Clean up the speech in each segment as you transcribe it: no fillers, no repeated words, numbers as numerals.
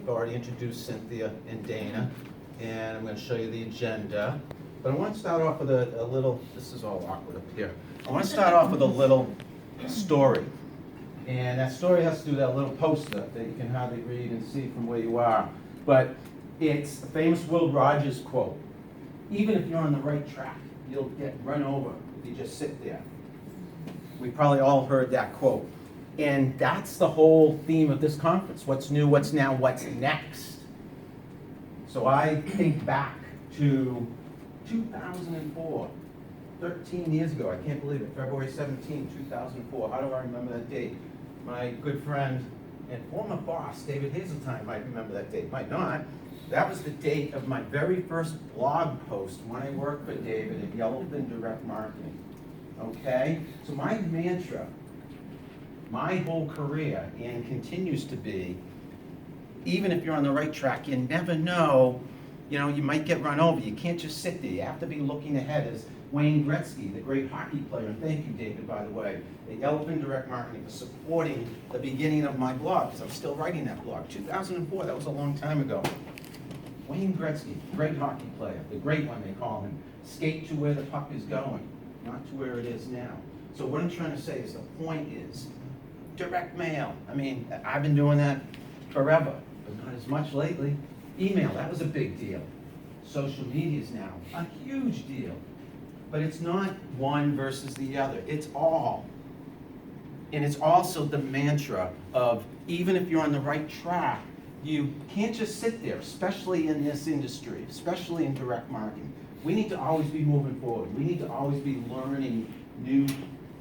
I've already introduced Cynthia and Dana, and I'm going to show you the agenda. But I want to start off with a little, this is all awkward up here. I want to start off with a little story. And that story has to do with that little poster that you can hardly read and see from where you are. But it's a famous Will Rogers quote. Even if you're on the right track, you'll get run over if you just sit there. We probably all heard that quote. And that's the whole theme of this conference. What's new, what's now, what's next? So I think back to 2004, 13 years ago. I can't believe it, February 17, 2004. How do I remember that date? My good friend and former boss, David Hazeltine, might remember that date, might not. That was the date of my very first blog post when I worked for David at Yellowfin Direct Marketing. Okay? So my mantra, my whole career, and continues to be, even if you're on the right track, you never know, you might get run over. You can't just sit there. You have to be looking ahead, as Wayne Gretzky, the great hockey player, and thank you, David, by the way, at Yellowfin Direct Marketing for supporting the beginning of my blog, because I'm still writing that blog. 2004, that was a long time ago. Wayne Gretzky, great hockey player, the great one they call him. Skate to where the puck is going, not to where it is now. So what I'm trying to say is, the point is, direct mail. I mean, I've been doing that forever, but not as much lately. Email, that was a big deal. Social media is now a huge deal. But it's not one versus the other. It's all. And it's also the mantra of, even if you're on the right track, you can't just sit there, especially in this industry, especially in direct marketing. We need to always be moving forward. We need to always be learning new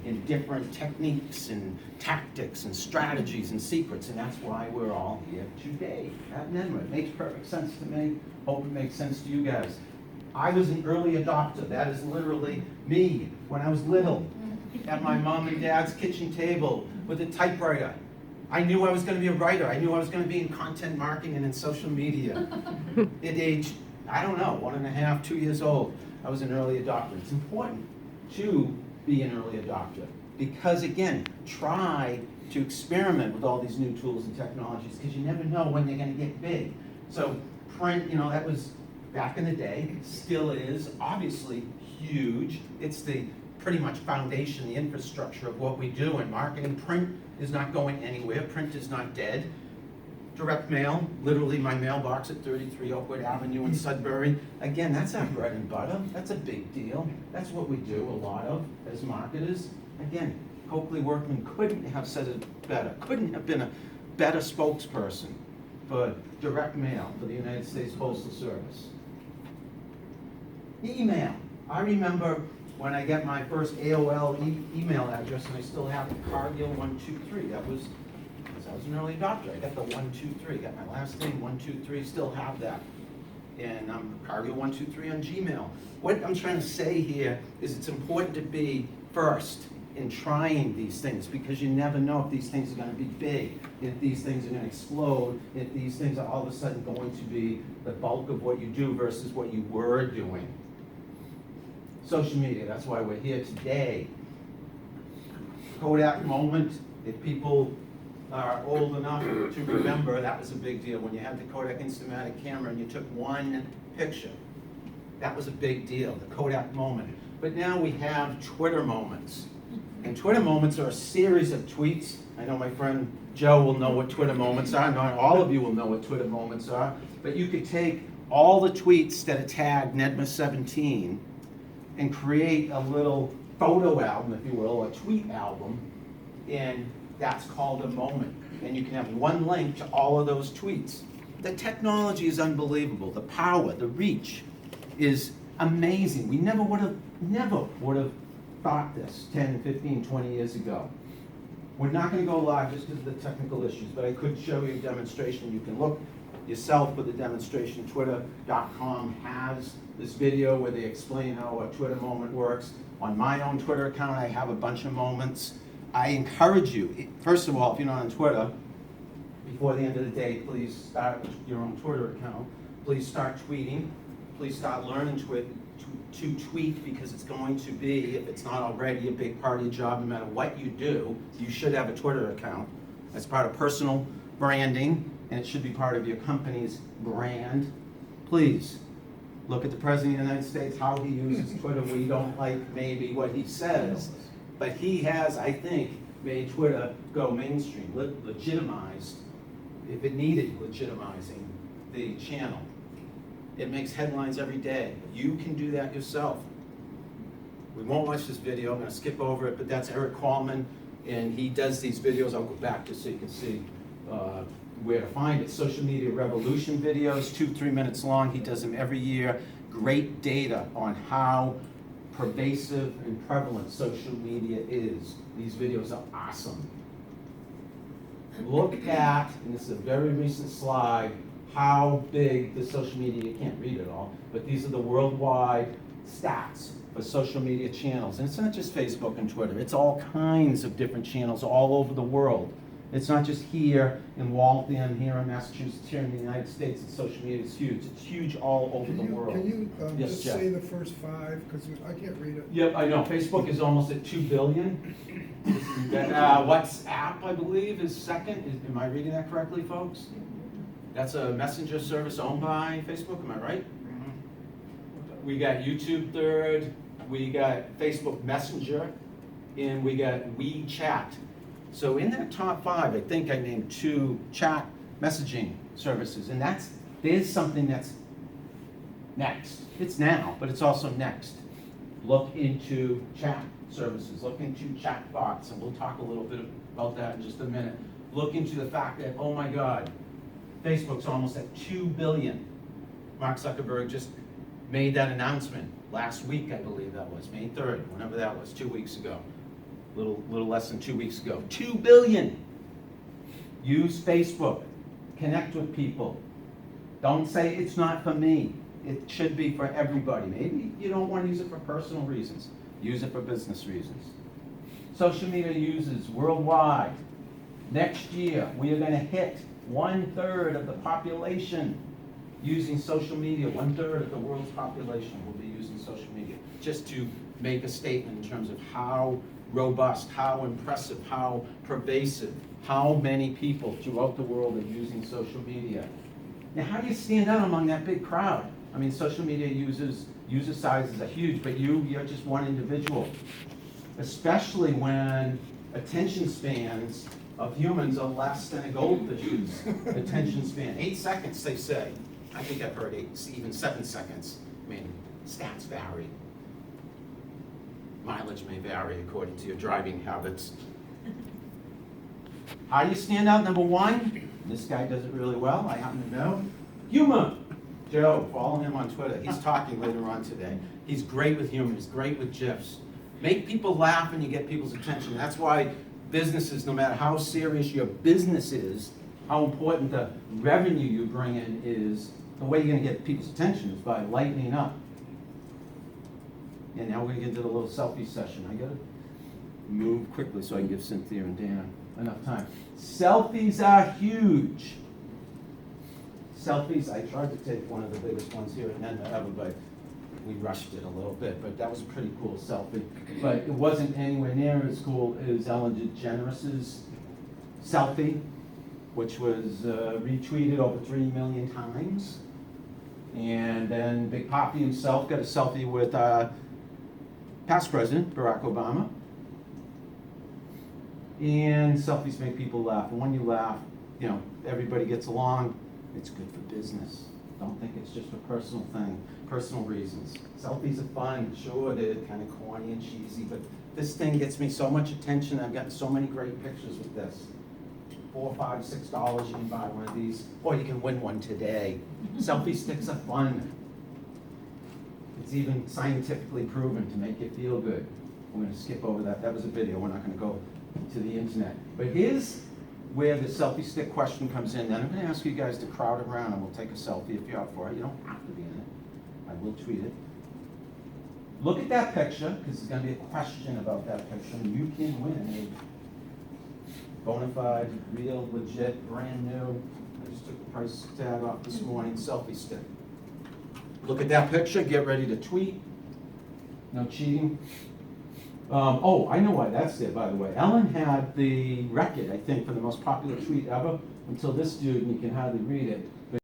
and different techniques and tactics and strategies and secrets, and that's why we're all here today at NENMA. It makes perfect sense to me. Hope it makes sense to you guys. I was an early adopter. That is literally me when I was little at my mom and dad's kitchen table with a typewriter. I knew I was going to be a writer. I knew I was going to be in content marketing and in social media. At age, I don't know, 1.5, 2 years old, I was an early adopter. It's important to be an early adopter because, again, try to experiment with all these new tools and technologies because you never know when they're going to get big. So print, that was back in the day, still is, obviously huge. It's the pretty much foundation, the infrastructure of what we do in marketing. Print is not going anywhere. Print is not dead. Direct mail, literally my mailbox at 33 Oakwood Avenue in Sudbury. Again, that's our bread and butter. That's a big deal. That's what we do a lot of as marketers. Again, Coakley Workman couldn't have said it better, couldn't have been a better spokesperson for direct mail for the United States Postal Service. Email. I remember when I got my first AOL email address, and I still have it, Cargill 123. That was, because I was an early adopter. I got the 123, got my last name 123, still have that. And Cargill 123 on Gmail. What I'm trying to say here is it's important to be first in trying these things because you never know if these things are going to be big, if these things are going to explode, if these things are all of a sudden going to be the bulk of what you do versus what you were doing. Social media, that's why we're here today. Kodak moment, if people are old enough to remember, that was a big deal. When you had the Kodak Instamatic camera and you took one picture, that was a big deal, the Kodak moment. But now we have Twitter moments. And Twitter moments are a series of tweets. I know my friend Joe will know what Twitter moments are. Not all of you will know what Twitter moments are. But you could take all the tweets that are tagged NEDMA17 and create a little photo album, if you will, a tweet album, and that's called a moment. And you can have one link to all of those tweets. The technology is unbelievable. The power, the reach is amazing. We never would have thought this 10, 15, 20 years ago. We're not going to go live just because of the technical issues, but I could show you a demonstration. You can look yourself for the demonstration. Twitter.com has this video where they explain how a Twitter moment works. On my own Twitter account, I have a bunch of moments. I encourage you, first of all, if you're not on Twitter, before the end of the day, please start your own Twitter account. Please start tweeting. Please start learning to tweet because it's going to be, if it's not already, a big part of your job. No matter what you do, you should have a Twitter account. That's part of personal branding. and it should be part of your company's brand. Please, look at the President of the United States, how he uses Twitter. We don't like maybe what he says, but he has, I think, made Twitter go mainstream, legitimized, if it needed legitimizing the channel. It makes headlines every day. You can do that yourself. We won't watch this video, I'm gonna skip over it, but that's Eric Kallman, and he does these videos. I'll go back just so you can see where to find it. Social Media Revolution videos, 2-3 minutes long. He does them every year. Great data on how pervasive and prevalent social media is. These videos are awesome. Look at, and this is a very recent slide, how big the social media, you can't read it all, but these are the worldwide stats for social media channels. And it's not just Facebook and Twitter, it's all kinds of different channels all over the world. It's not just here in Waltham, here in Massachusetts, here in the United States, and social media is huge. It's huge all over the world. Can you Yes, just Jeff. say the first 5, because I can't read it. Yep, I know, Facebook is almost at 2 billion. WhatsApp, I believe, is second. Am I reading that correctly, folks? That's a messenger service owned by Facebook, am I right? We got YouTube third, we got Facebook Messenger, and we got WeChat. So in that top 5, I think I named 2 chat messaging services, and there's something that's next. It's now, but it's also next. Look into chat services, look into chat bots, and we'll talk a little bit about that in just a minute. Look into the fact that, oh my God, Facebook's almost at 2 billion. Mark Zuckerberg just made that announcement last week, I believe that was, May 3rd, whenever that was, 2 weeks ago. Little less than 2 weeks ago. 2 billion. Use Facebook. Connect with people. Don't say it's not for me. It should be for everybody. Maybe you don't want to use it for personal reasons. Use it for business reasons. Social media users worldwide. Next year, we are going to hit 1/3 of the population using social media. 1/3 of the world's population will be using social media. Just to make a statement in terms of how robust, how impressive, how pervasive, how many people throughout the world are using social media. Now, how do you stand out among that big crowd? I mean, social media user sizes are huge, but you're just one individual. Especially when attention spans of humans are less than a goldfish's attention span. 8 seconds, they say. I think I've heard 8, even 7 seconds. I mean, stats vary. Mileage may vary according to your driving habits. How do you stand out? Number 1, this guy does it really well, I happen to know. Humor. Joe, follow him on Twitter. He's talking later on today. He's great with humor, he's great with GIFs. Make people laugh and you get people's attention. That's why businesses, no matter how serious your business is, how important the revenue you bring in is, the way you're gonna get people's attention is by lightening up. And now we're gonna get into the little selfie session. I gotta move quickly so I can give Cynthia and Dana enough time. Selfies are huge. Selfies, I tried to take one of the biggest ones here at Nenda ever, but we rushed it a little bit, but that was a pretty cool selfie. But it wasn't anywhere near as cool as Ellen DeGeneres' selfie, which was retweeted over 3 million times. And then Big Papi himself got a selfie with past President Barack Obama. And selfies make people laugh. And when you laugh, you know, everybody gets along. It's good for business. Don't think it's just a personal thing, personal reasons. Selfies are fun, sure, they're kind of corny and cheesy, but this thing gets me so much attention. I've gotten so many great pictures with this. $4, $5, $6, you can buy one of these, or you can win one today. Selfie sticks are fun. It's even scientifically proven to make you feel good. We're gonna skip over that. That was a video, we're not gonna go to the internet. But here's where the selfie stick question comes in. Then I'm gonna ask you guys to crowd around and we'll take a selfie if you're up for it. You don't have to be in it. I will tweet it. Look at that picture, because there's gonna be a question about that picture, and you can win a bona fide, real, legit, brand new, I just took the price tag off this morning, selfie stick. Look at that picture, get ready to tweet. No cheating. Oh, I know why that's there, by the way. Ellen had the record, I think, for the most popular tweet ever, until this dude, and you can hardly read it,